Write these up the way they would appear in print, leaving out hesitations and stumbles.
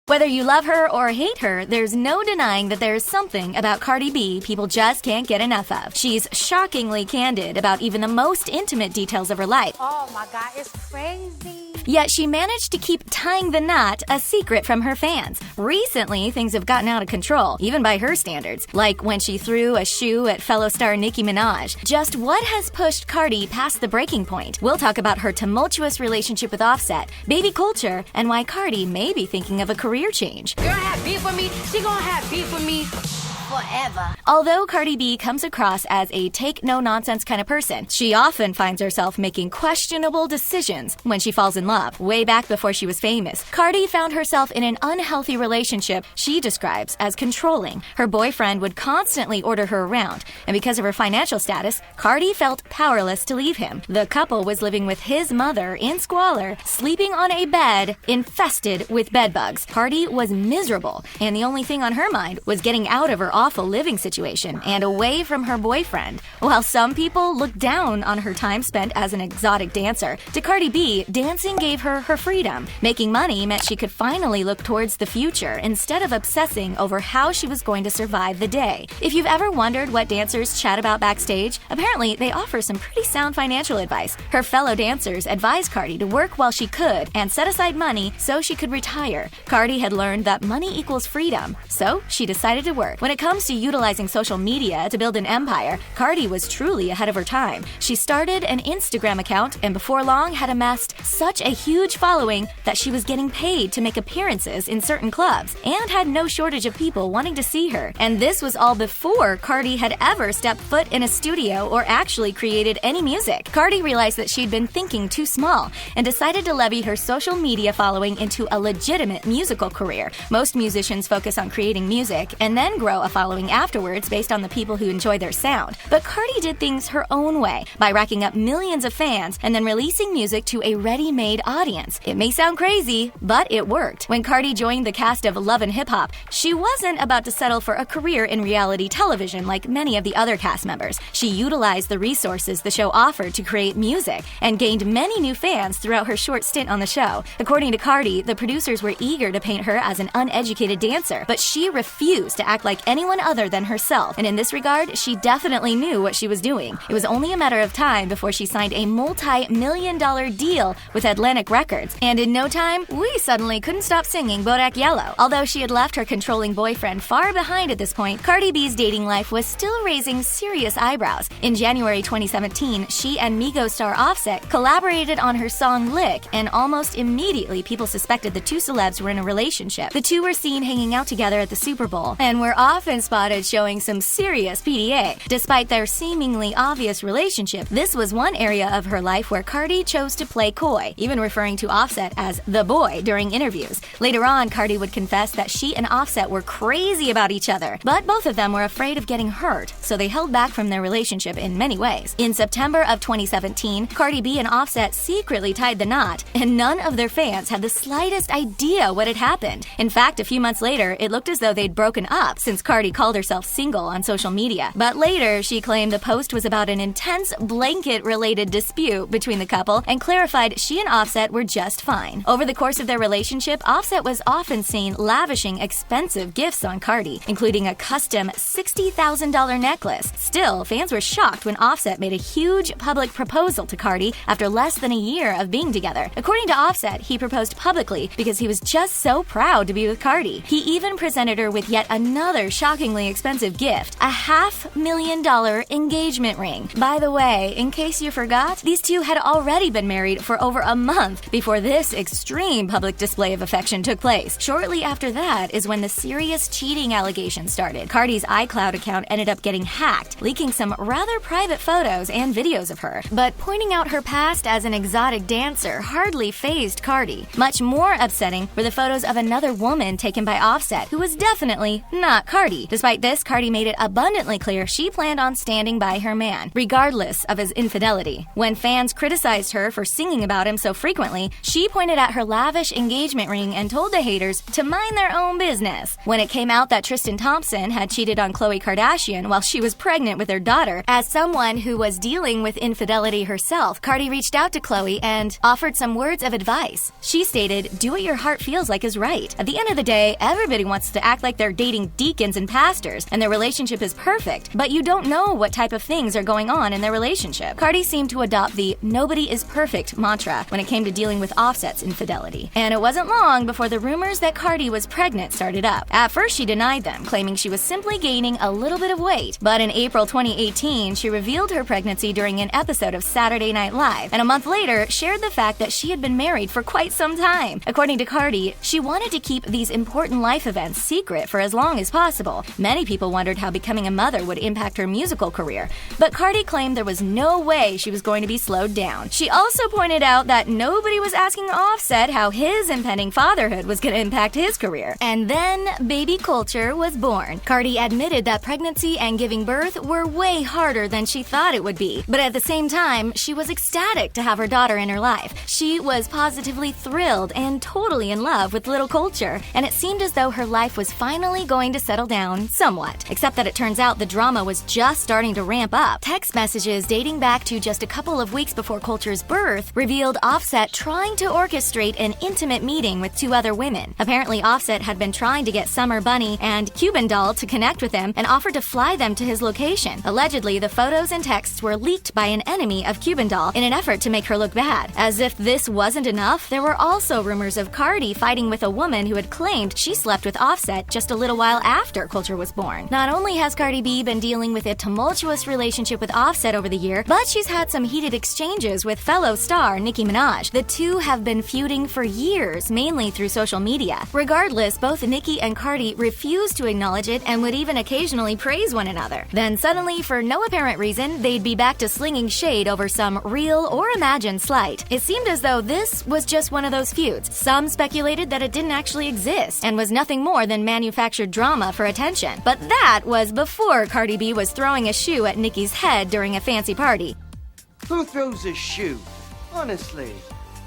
Whether you love her or hate her, there's no denying that there's something about Cardi B people just can't get enough of. She's shockingly candid about even the most intimate details of her life. Oh my God, it's crazy. Yet she managed to keep tying the knot a secret from her fans. Recently, things have gotten out of control, even by her standards, like when she threw a shoe at fellow star Nicki Minaj. Just what has pushed Cardi past the breaking point? We'll talk about her tumultuous relationship with Offset, baby Kulture, and why Cardi may be thinking of a career change. Girl have beef with me, she gonna have beef with me forever. Although Cardi B comes across as a take-no-nonsense kind of person, she often finds herself making questionable decisions when she falls in love. Way back before she was famous, Cardi found herself in an unhealthy relationship she describes as controlling. Her boyfriend would constantly order her around, and because of her financial status, Cardi felt powerless to leave him. The couple was living with his mother in squalor, sleeping on a bed infested with bedbugs. Cardi was miserable, and the only thing on her mind was getting out of her awful living situation and away from her boyfriend. While some people look down on her time spent as an exotic dancer, to Cardi B, dancing gave her her freedom. Making money meant she could finally look towards the future instead of obsessing over how she was going to survive the day. If you've ever wondered what dancers chat about backstage, apparently they offer some pretty sound financial advice. Her fellow dancers advised Cardi to work while she could and set aside money so she could retire. Cardi had learned that money equals freedom, so she decided to work. When it comes to utilizing social media to build an empire, Cardi was truly ahead of her time. She started an Instagram account and before long had amassed such a huge following that she was getting paid to make appearances in certain clubs and had no shortage of people wanting to see her. And this was all before Cardi had ever stepped foot in a studio or actually created any music. Cardi realized that she'd been thinking too small and decided to levy her social media following into a legitimate musical career. Most musicians focus on creating music and then grow a following afterwards based on the people who enjoy their sound. But Cardi did things her own way by racking up millions of fans and then releasing music to a ready-made audience. It may sound crazy, but it worked. When Cardi joined the cast of Love and Hip Hop, she wasn't about to settle for a career in reality television like many of the other cast members. She utilized the resources the show offered to create music and gained many new fans throughout her short stint on the show. According to Cardi, the producers were eager to paint her as an uneducated dancer, but she refused to act like anyone other than herself, and in this regard, she definitely knew what she was doing. It was only a matter of time before she signed a multi-million-dollar deal with Atlantic Records, and in no time, we suddenly couldn't stop singing Bodak Yellow. Although she had left her controlling boyfriend far behind at this point, Cardi B's dating life was still raising serious eyebrows. In January 2017, she and Migos star Offset collaborated on her song Lick, and almost immediately people suspected the two celebs were in a relationship. The two were seen hanging out together at the Super Bowl, and were often spotted showing some serious PDA. Despite their seemingly obvious relationship, this was one area of her life where Cardi chose to play coy, even referring to Offset as the boy during interviews. Later on, Cardi would confess that she and Offset were crazy about each other, but both of them were afraid of getting hurt, so they held back from their relationship in many ways. In September of 2017, Cardi B and Offset secretly tied the knot, and none of their fans had the slightest idea what had happened. In fact, a few months later, it looked as though they'd broken up since Cardi called herself single on social media. But later, she claimed the post was about an intense blanket-related dispute between the couple and clarified she and Offset were just fine. Over the course of their relationship, Offset was often seen lavishing expensive gifts on Cardi, including a custom $60,000 necklace. Still, fans were shocked when Offset made a huge public proposal to Cardi after less than a year of being together. According to Offset, he proposed publicly because he was just so proud to be with Cardi. He even presented her with yet another shockingly expensive gift, a $500,000 engagement ring. By the way, in case you forgot, these two had already been married for over a month before this extreme public display of affection took place. Shortly after that is when the serious cheating allegations started. Cardi's iCloud account ended up getting hacked, leaking some rather private photos and videos of her. But pointing out her past as an exotic dancer hardly fazed Cardi. Much more upsetting were the photos of another woman taken by Offset, who was definitely not Cardi. Nicki. Despite this, Cardi made it abundantly clear she planned on standing by her man, regardless of his infidelity. When fans criticized her for singing about him so frequently, she pointed at her lavish engagement ring and told the haters to mind their own business. When it came out that Tristan Thompson had cheated on Khloe Kardashian while she was pregnant with their daughter, as someone who was dealing with infidelity herself, Cardi reached out to Khloe and offered some words of advice. She stated, "Do what your heart feels like is right. At the end of the day, everybody wants to act like they're dating deacons and pastors and their relationship is perfect, but you don't know what type of things are going on in their relationship." Cardi seemed to adopt the "nobody is perfect" mantra when it came to dealing with Offset's infidelity. And it wasn't long before the rumors that Cardi was pregnant started up. At first, she denied them, claiming she was simply gaining a little bit of weight. But in April 2018, she revealed her pregnancy during an episode of Saturday Night Live, and a month later shared the fact that she had been married for quite some time. According to Cardi, she wanted to keep these important life events secret for as long as possible. Many people wondered how becoming a mother would impact her musical career, but Cardi claimed there was no way she was going to be slowed down. She also pointed out that nobody was asking Offset how his impending fatherhood was going to impact his career. And then baby Kulture was born. Cardi admitted that pregnancy and giving birth were way harder than she thought it would be, but at the same time, she was ecstatic to have her daughter in her life. She was positively thrilled and totally in love with little Kulture, and it seemed as though her life was finally going to settle down somewhat. Except that it turns out the drama was just starting to ramp up. Text messages dating back to just a couple of weeks before Kulture's birth revealed Offset trying to orchestrate an intimate meeting with two other women. Apparently, Offset had been trying to get Summer Bunny and Cuban Doll to connect with him and offered to fly them to his location. Allegedly, the photos and texts were leaked by an enemy of Cuban Doll in an effort to make her look bad. As if this wasn't enough, there were also rumors of Cardi fighting with a woman who had claimed she slept with Offset just a little while after Kulture was born. Not only has Cardi B been dealing with a tumultuous relationship with Offset over the year, but she's had some heated exchanges with fellow star Nicki Minaj. The two have been feuding for years, mainly through social media. Regardless, both Nicki and Cardi refused to acknowledge it and would even occasionally praise one another. Then suddenly, for no apparent reason, they'd be back to slinging shade over some real or imagined slight. It seemed as though this was just one of those feuds. Some speculated that it didn't actually exist and was nothing more than manufactured drama for attention. But that was before Cardi B was throwing a shoe at Nicki's head during a fancy party. Who throws a shoe? Honestly.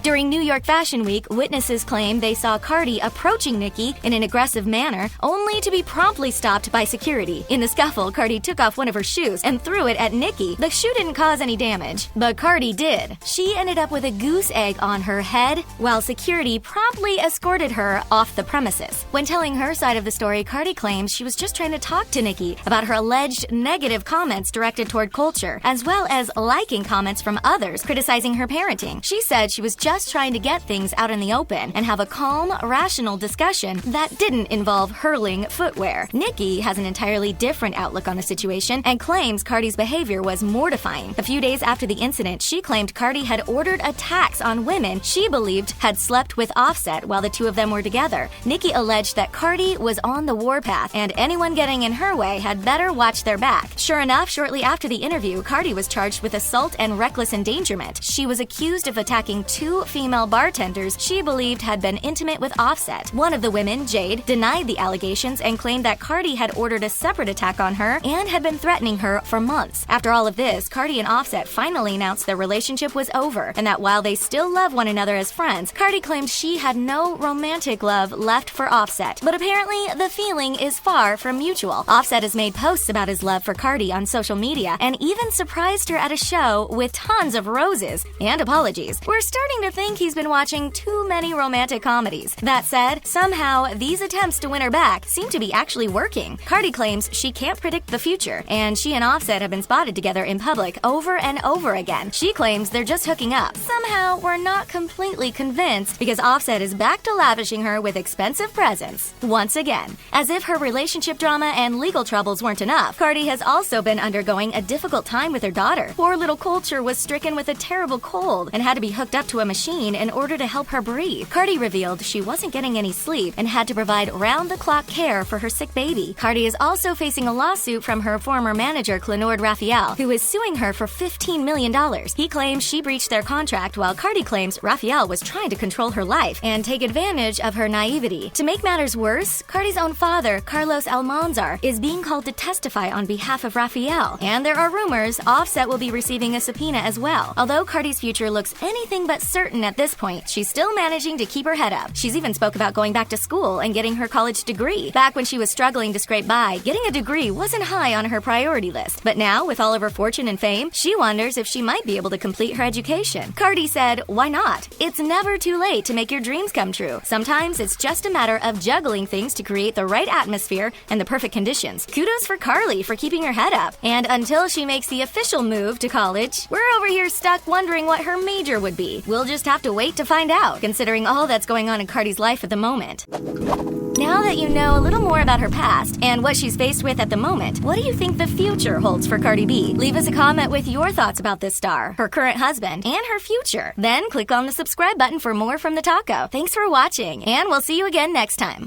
During New York Fashion Week, witnesses claim they saw Cardi approaching Nicki in an aggressive manner, only to be promptly stopped by security. In the scuffle, Cardi took off one of her shoes and threw it at Nicki. The shoe didn't cause any damage, but Cardi did. She ended up with a goose egg on her head, while security promptly escorted her off the premises. When telling her side of the story, Cardi claims she was just trying to talk to Nicki about her alleged negative comments directed toward Kulture, as well as liking comments from others criticizing her parenting. She said she was just trying to get things out in the open and have a calm, rational discussion that didn't involve hurling footwear. Nicki has an entirely different outlook on the situation and claims Cardi's behavior was mortifying. A few days after the incident, she claimed Cardi had ordered attacks on women she believed had slept with Offset while the two of them were together. Nicki alleged that Cardi was on the warpath and anyone getting in her way had better watch their back. Sure enough, shortly after the interview, Cardi was charged with assault and reckless endangerment. She was accused of attacking two female bartenders she believed had been intimate with Offset. One of the women, Jade, denied the allegations and claimed that Cardi had ordered a separate attack on her and had been threatening her for months. After all of this, Cardi and Offset finally announced their relationship was over, and that while they still love one another as friends, Cardi claimed she had no romantic love left for Offset. But apparently, the feeling is far from mutual. Offset has made posts about his love for Cardi on social media and even surprised her at a show with tons of roses and apologies. We're starting to think he's been watching too many romantic comedies. That said, somehow these attempts to win her back seem to be actually working. Cardi claims she can't predict the future, and she and Offset have been spotted together in public over and over again. She claims they're just hooking up. Somehow, we're not completely convinced because Offset is back to lavishing her with expensive presents once again. As if her relationship drama and legal troubles weren't enough, Cardi has also been undergoing a difficult time with her daughter. Poor little Kulture was stricken with a terrible cold and had to be hooked up to a machine machine in order to help her breathe. Cardi revealed she wasn't getting any sleep and had to provide round-the-clock care for her sick baby. Cardi is also facing a lawsuit from her former manager, Clenord Raphael, who is suing her for $15 million. He claims she breached their contract, while Cardi claims Raphael was trying to control her life and take advantage of her naivety. To make matters worse, Cardi's own father, Carlos Almanzar, is being called to testify on behalf of Raphael. And there are rumors Offset will be receiving a subpoena as well. Although Cardi's future looks anything but certain at this point, she's still managing to keep her head up. She's even spoke about going back to school and getting her college degree. Back when she was struggling to scrape by, getting a degree wasn't high on her priority list. But now, with all of her fortune and fame, she wonders if she might be able to complete her education. Cardi said, "Why not? It's never too late to make your dreams come true. Sometimes it's just a matter of juggling things to create the right atmosphere and the perfect conditions." Kudos for Carly for keeping her head up. And until she makes the official move to college, we're over here stuck wondering what her major would be. We'll just have to wait to find out, considering all that's going on in Cardi's life at the moment. Now that you know a little more about her past and what she's faced with at the moment, what do you think the future holds for Cardi B? Leave us a comment with your thoughts about this star, her current husband, and her future. Then click on the subscribe button for more from The Taco. Thanks for watching, and we'll see you again next time.